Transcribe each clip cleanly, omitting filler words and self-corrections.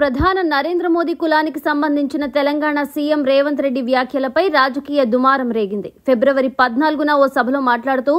ప్రధాని నరేంద్ర మోదీ కులానికి సంబంధించిన తెలంగాణ సీఎం రేవంత్ రెడ్డి వ్యాఖ్యలపై రాజకీయ దుమారం రేగింది. ఫిబ్రవరి 14న ఓ సభలో మాట్లాడుతూ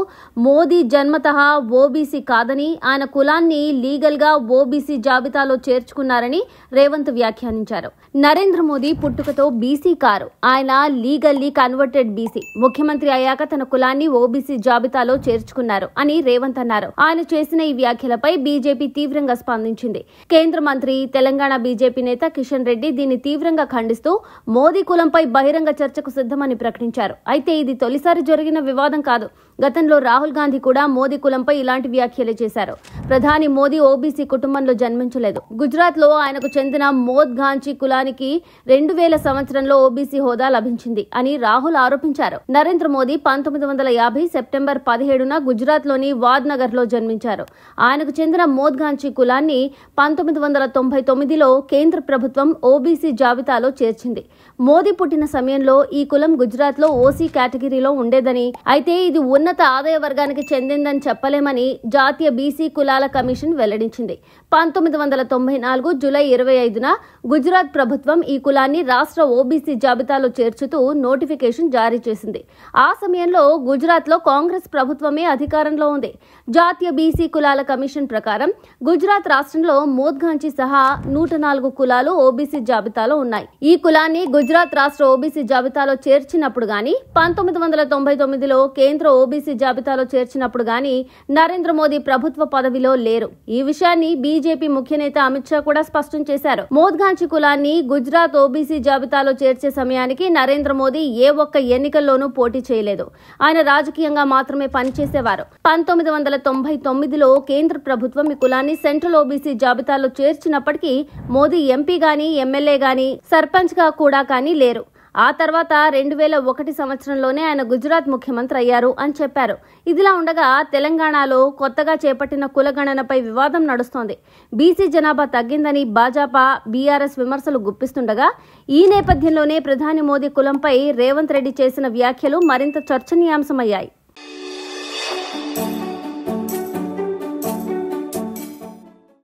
మోదీ జన్మతః ఓబీసీ కాదని, ఆయన కులాన్ని లీగల్ గా ఓబీసీ జాబితాలో చేర్చుకున్నారని రేవంత్ వ్యాఖ్యానించారు. నరేంద్ర మోదీ పుట్టుకతో బీసీ కారు, ఆయన లీగల్లీ కన్వర్టెడ్ బీసీ. ముఖ్యమంత్రి అయ్యాక తన కులాన్ని ఓబీసీ జాబితాలో చేర్చుకున్నారు అని రేవంత్ అన్నారు. ఆయన చేసిన ఈ వ్యాఖ్యలపై బీజేపీ తీవ్రంగా స్పందించింది. కేంద్ర మంత్రి, తెలంగాణ బీజేపీ నేత కిషన్ రెడ్డి దీన్ని తీవ్రంగా ఖండిస్తూ మోదీ కులంపై బహిరంగ చర్చకు సిద్ధమని ప్రకటించారు. అయితే ఇది తొలిసారి జరిగిన వివాదం కాదు. గతంలో రాహుల్ గాంధీ కూడా మోదీ కులంపై ఇలాంటి వ్యాఖ్యలు చేశారు. ప్రధాని మోదీ ఓబీసీ కుటుంబంలో జన్మించలేదు. గుజరాత్ లో ఆయనకు చెందిన మోద్గాంచి కులానికి 2000 సంవత్సరంలో ఓబీసీ హోదా లభించింది అని రాహుల్ ఆరోపించారు. నరేంద్ర మోదీ 1950 సెప్టెంబర్ 17న గుజరాత్ లోని వాద్నగర్ లో జన్మించారు. ఆయనకు చెందిన మోద్గాంచి కులాన్ని 1999లో కేంద్ర ప్రభుత్వం ఓబీసీ జాబితాలో చేర్చింది. మోదీ పుట్టిన సమయంలో ఈ కులం గుజరాత్ లో ఓసీ కేటగిరీలో ఉండేదని, అయితే ఇది ఉన్నత ఆదాయ వర్గానికి చెందిందని చెప్పలేమని జాతీయ బీసీ కులాల కమిషన్ వెల్లడించింది. 1994 జూలై 25న గుజరాత్ ప్రభుత్వం ఈ కులాన్ని రాష్ట్ర ఓబీసీ జాబితాలో చేర్చుతూ నోటిఫికేషన్ జారీ చేసింది. ఆ సమయంలో గుజరాత్ లో కాంగ్రెస్ ప్రభుత్వమే అధికారంలో ఉంది. జాతీయ బీసీ కులాల కమిషన్ ప్రకారం గుజరాత్ రాష్ట్రంలో మోద్గాంచి సహా 104 కులాలు ఓబీసీ జాబితాలో ఉన్నాయి. ఈ కులాన్ని గుజరాత్ రాష్ట్ర ఓబీసీ జాబితాలో చేర్చినప్పుడు గానీ, 1999లో కేంద్ర ఓబీసీ జాబితాలో చేర్చినప్పుడు గానీ నరేంద్ర మోదీ ప్రభుత్వ పదవిలో లేరు. ఈ విషయాన్ని బీజేపీ ముఖ్య నేత అమిత్ షా కూడా స్పష్టం చేశారు. మోద్గాంచి కులాన్ని గుజరాత్ ఓబీసీ జాబితాలో చేర్చే సమయానికి నరేంద్ర మోదీ ఏ ఒక్క ఎన్నికల్లోనూ పోటీ చేయలేదు. ఆయన రాజకీయంగా మాత్రమే పనిచేసేవారు. 1999లో కేంద్ర ప్రభుత్వం ఈ కులాన్ని సెంట్రల్ ఓబీసీ జాబితాలో చేర్చినప్పటికీ మోదీ ఎంపీ గానీ, ఎమ్మెల్యే గానీ, సర్పంచ్ గా కూడా కానీ లేరు. ఆ తర్వాత 2001 సంవత్సరంలోనే ఆయన గుజరాత్ ముఖ్యమంత్రి అయ్యారు అని చెప్పారు. ఇదిలా ఉండగా తెలంగాణలో కొత్తగా చేపట్టిన కులగణనపై వివాదం నడుస్తోంది. బీసీ జనాభా తగ్గిందని భాజపా, బీఆర్ఎస్ విమర్శలు గుప్పిస్తుండగా, ఈ నేపథ్యంలోనే ప్రధాని మోదీ కులంపై రేవంత్ రెడ్డి చేసిన వ్యాఖ్యలు మరింత చర్చనీయాంశమయ్యాయి.